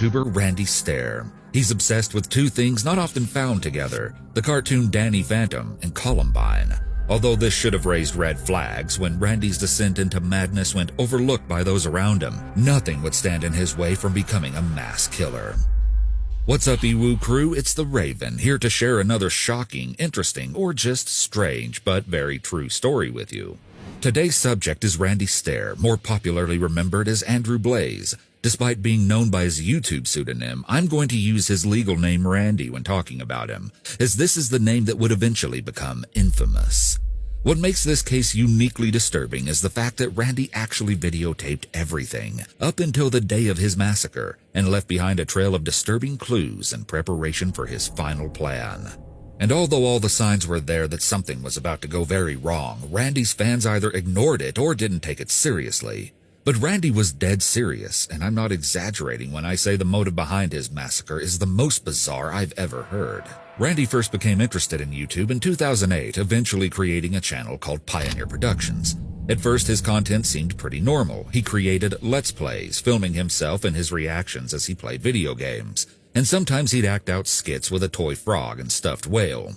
YouTuber Randy Stair. He's obsessed with two things not often found together, the cartoon Danny Phantom and Columbine. Although this should have raised red flags when Randy's descent into madness went overlooked by those around him, nothing would stand in his way from becoming a mass killer. What's up, EWU crew? It's the Raven, here to share another shocking, interesting, or just strange but very true story with you. Today's subject is Randy Stair, more popularly remembered as Andrew Blaze. Despite being known by his YouTube pseudonym, I'm going to use his legal name Randy when talking about him, as this is the name that would eventually become infamous. What makes this case uniquely disturbing is the fact that Randy actually videotaped everything, up until the day of his massacre, and left behind a trail of disturbing clues in preparation for his final plan. And although all the signs were there that something was about to go very wrong, Randy's fans either ignored it or didn't take it seriously. But Randy was dead serious, and I'm not exaggerating when I say the motive behind his massacre is the most bizarre I've ever heard. Randy first became interested in YouTube in 2008, eventually creating a channel called Pioneer Productions. At first, his content seemed pretty normal. He created Let's Plays, filming himself and his reactions as he played video games. And sometimes he'd act out skits with a toy frog and stuffed whale.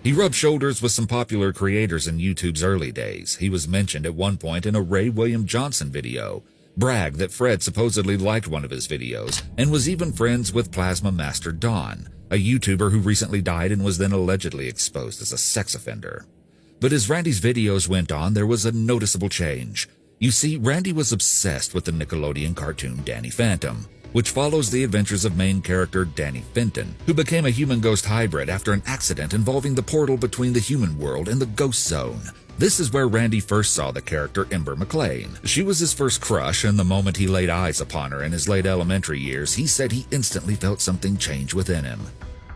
He rubbed shoulders with some popular creators in YouTube's early days. He was mentioned at one point in a Ray William Johnson video, bragged that Fred supposedly liked one of his videos, and was even friends with Plasma Master Don, a YouTuber who recently died and was then allegedly exposed as a sex offender. But as Randy's videos went on, there was a noticeable change. You see, Randy was obsessed with the Nickelodeon cartoon Danny Phantom, which follows the adventures of main character Danny Fenton, who became a human-ghost hybrid after an accident involving the portal between the human world and the ghost zone. This is where Randy first saw the character Ember McLean. She was his first crush, and the moment he laid eyes upon her in his late elementary years, he said he instantly felt something change within him.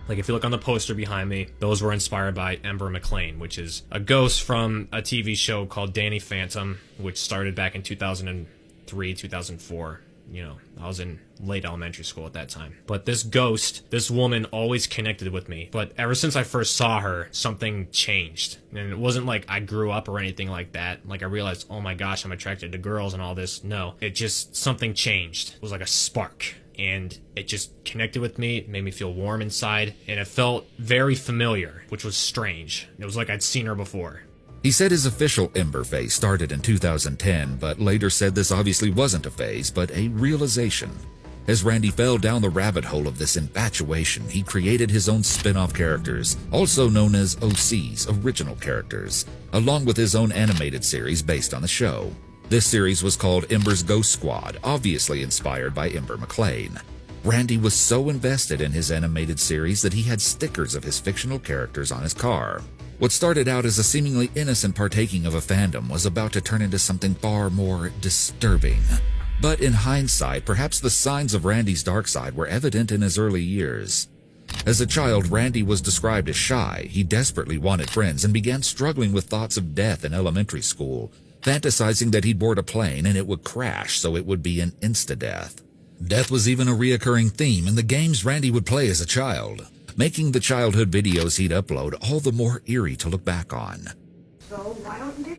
Like, if you look on the poster behind me, those were inspired by Ember McLean, which is a ghost from a TV show called Danny Phantom, which started back in 2003, 2004. You know, I was in late elementary school at that time. But this ghost, this woman always connected with me. But ever since I first saw her, something changed. And it wasn't like I grew up or anything like that. Like I realized, oh my gosh, I'm attracted to girls and all this. No, it just, something changed. It was like a spark. And it just connected with me. It made me feel warm inside. And it felt very familiar, which was strange. It was like I'd seen her before. He said his official Ember phase started in 2010, but later said this obviously wasn't a phase, but a realization. As Randy fell down the rabbit hole of this infatuation, he created his own spin-off characters, also known as OCs, original characters, along with his own animated series based on the show. This series was called Ember's Ghost Squad, obviously inspired by Ember McLean. Randy was so invested in his animated series that he had stickers of his fictional characters on his car. What started out as a seemingly innocent partaking of a fandom was about to turn into something far more disturbing. But in hindsight, perhaps the signs of Randy's dark side were evident in his early years. As a child, Randy was described as shy. He desperately wanted friends and began struggling with thoughts of death in elementary school, fantasizing that he'd board a plane and it would crash, so it would be an insta-death. Death was even a reoccurring theme in the games Randy would play as a child, making the childhood videos he'd upload all the more eerie to look back on. So why don't you?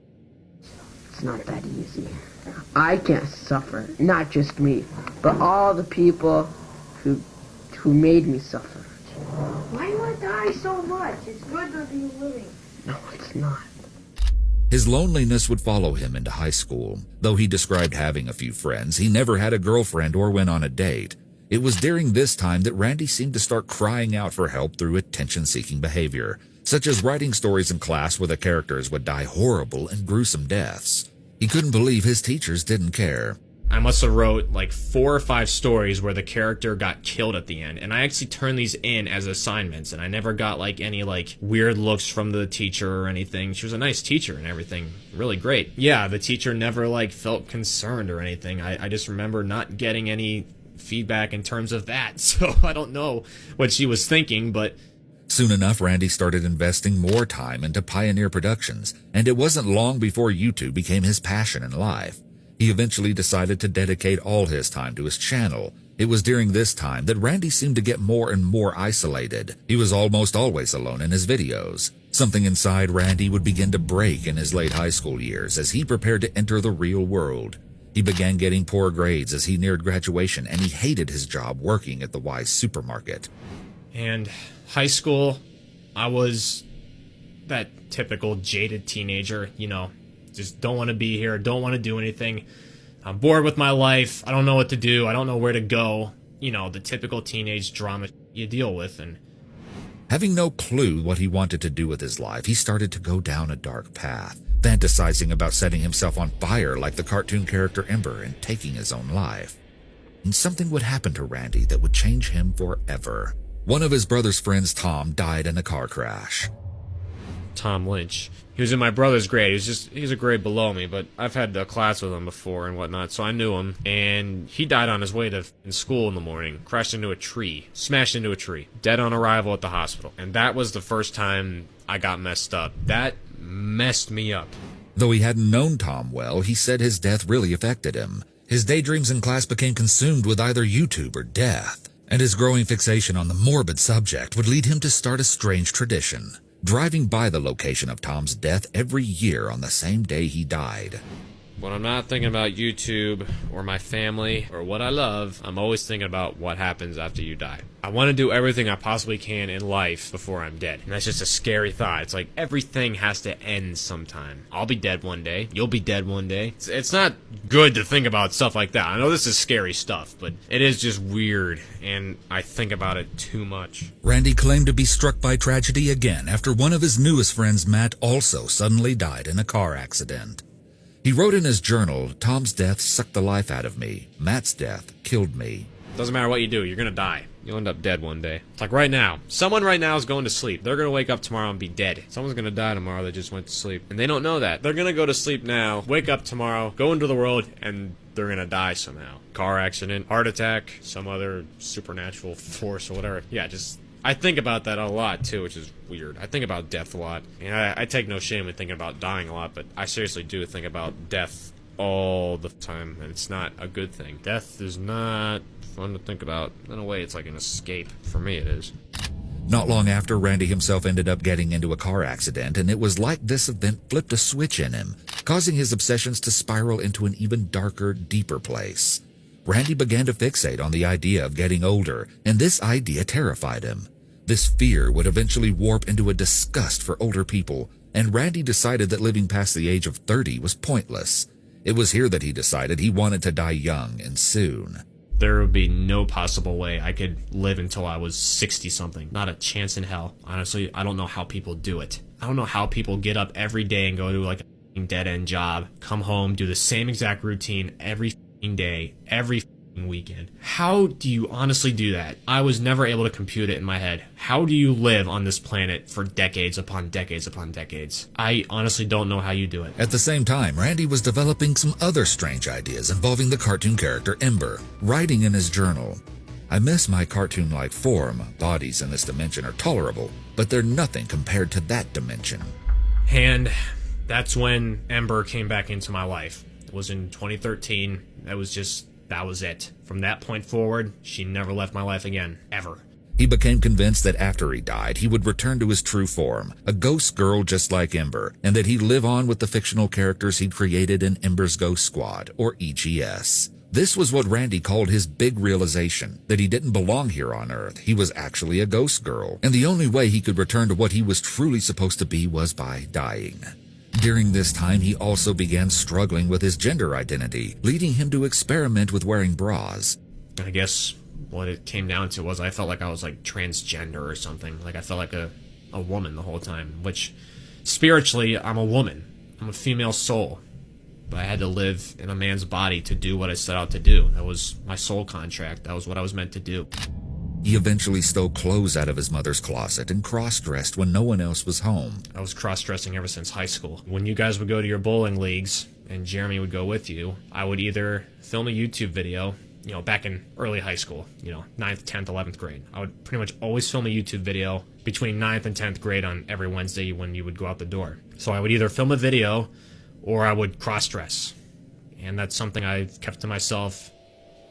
It's not that easy. I can't suffer, not just me, but all the people who made me suffer. Why do you want to die so much? It's good to be living. No, it's not. His loneliness would follow him into high school. Though he described having a few friends, he never had a girlfriend or went on a date. It was during this time that Randy seemed to start crying out for help through attention-seeking behavior, such as writing stories in class where the characters would die horrible and gruesome deaths. He couldn't believe his teachers didn't care. I must have wrote like 4 or 5 stories where the character got killed at the end, and I actually turned these in as assignments, and I never got like any like weird looks from the teacher or anything. She was a nice teacher and everything, really great. Yeah, the teacher never like felt concerned or anything. I just remember not getting any feedback in terms of that, so I don't know what she was thinking, but... Soon enough, Randy started investing more time into Pioneer Productions, and it wasn't long before YouTube became his passion in life. He eventually decided to dedicate all his time to his channel. It was during this time that Randy seemed to get more and more isolated. He was almost always alone in his videos. Something inside Randy would begin to break in his late high school years as he prepared to enter the real world. He began getting poor grades as he neared graduation, and he hated his job working at the Wise supermarket. And high school, I was that typical jaded teenager, just don't want to be here, don't want to do anything. I'm bored with my life. I don't know what to do. I don't know where to go. The typical teenage drama you deal with. And having no clue what he wanted to do with his life, he started to go down a dark path, fantasizing about setting himself on fire like the cartoon character Ember and taking his own life. And something would happen to Randy that would change him forever. One of his brother's friends, Tom, died in a car crash. Tom Lynch. He was in my brother's grade. He's a grade below me, but I've had a class with him before and whatnot, so I knew him. And he died on his way to school in the morning. Crashed into a tree. Smashed into a tree. Dead on arrival at the hospital. And that was the first time I got messed up. That messed me up. Though he hadn't known Tom well, he said his death really affected him. His daydreams in class became consumed with either YouTube or death, and his growing fixation on the morbid subject would lead him to start a strange tradition, driving by the location of Tom's death every year on the same day he died. When I'm not thinking about YouTube or my family or what I love, I'm always thinking about what happens after you die. I want to do everything I possibly can in life before I'm dead. And that's just a scary thought. It's like everything has to end sometime. I'll be dead one day. You'll be dead one day. It's not good to think about stuff like that. I know this is scary stuff, but it is just weird, and I think about it too much. Randy claimed to be struck by tragedy again after one of his newest friends, Matt, also suddenly died in a car accident. He wrote in his journal, "Tom's death sucked the life out of me. Matt's death killed me." Doesn't matter what you do, you're gonna die. You'll end up dead one day. It's like right now. Someone right now is going to sleep. They're gonna wake up tomorrow and be dead. Someone's gonna die tomorrow that just went to sleep. And they don't know that. They're gonna go to sleep now, wake up tomorrow, go into the world, and they're gonna die somehow. Car accident, heart attack, some other supernatural force or whatever. Yeah, I think about that a lot, too, which is weird. I think about death a lot. And I take no shame in thinking about dying a lot, but I seriously do think about death all the time, and it's not a good thing. Death is not fun to think about. In a way, it's like an escape. For me, it is. Not long after, Randy himself ended up getting into a car accident, and it was like this event flipped a switch in him, causing his obsessions to spiral into an even darker, deeper place. Randy began to fixate on the idea of getting older, and this idea terrified him. This fear would eventually warp into a disgust for older people, and Randy decided that living past the age of 30 was pointless. It was here that he decided he wanted to die young and soon. There would be no possible way I could live until I was 60-something. Not a chance in hell. Honestly, I don't know how people do it. I don't know how people get up every day and go to like a dead-end job, come home, do the same exact routine every day, every weekend. How do you honestly do that? I was never able to compute it in my head. How do you live on this planet for decades upon decades upon decades? I honestly don't know how you do it. At the same time, Randy was developing some other strange ideas involving the cartoon character Ember, writing in his journal, "I miss my cartoon-like form. Bodies in this dimension are tolerable, but they're nothing compared to that dimension." And that's when Ember came back into my life. It was in 2013. That was it. From that point forward, she never left my life again. Ever. He became convinced that after he died, he would return to his true form, a ghost girl just like Ember, and that he'd live on with the fictional characters he'd created in Ember's Ghost Squad, or EGS. This was what Randy called his big realization, that he didn't belong here on Earth. He was actually a ghost girl, and the only way he could return to what he was truly supposed to be was by dying. During this time, he also began struggling with his gender identity, leading him to experiment with wearing bras. I guess what it came down to was I felt like I was like transgender or something. Like I felt like a woman the whole time, which spiritually, I'm a woman. I'm a female soul. But I had to live in a man's body to do what I set out to do. That was my soul contract. That was what I was meant to do. He eventually stole clothes out of his mother's closet and cross-dressed when no one else was home. I was cross-dressing ever since high school. When you guys would go to your bowling leagues, and Jeremy would go with you, I would either film a YouTube video, back in early high school, 9th, 10th, 11th grade. I would pretty much always film a YouTube video between 9th and 10th grade on every Wednesday when you would go out the door. So I would either film a video, or I would cross-dress. And that's something I've kept to myself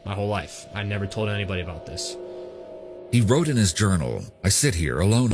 my whole life. I never told anybody about this. He wrote in his journal, "I sit here alone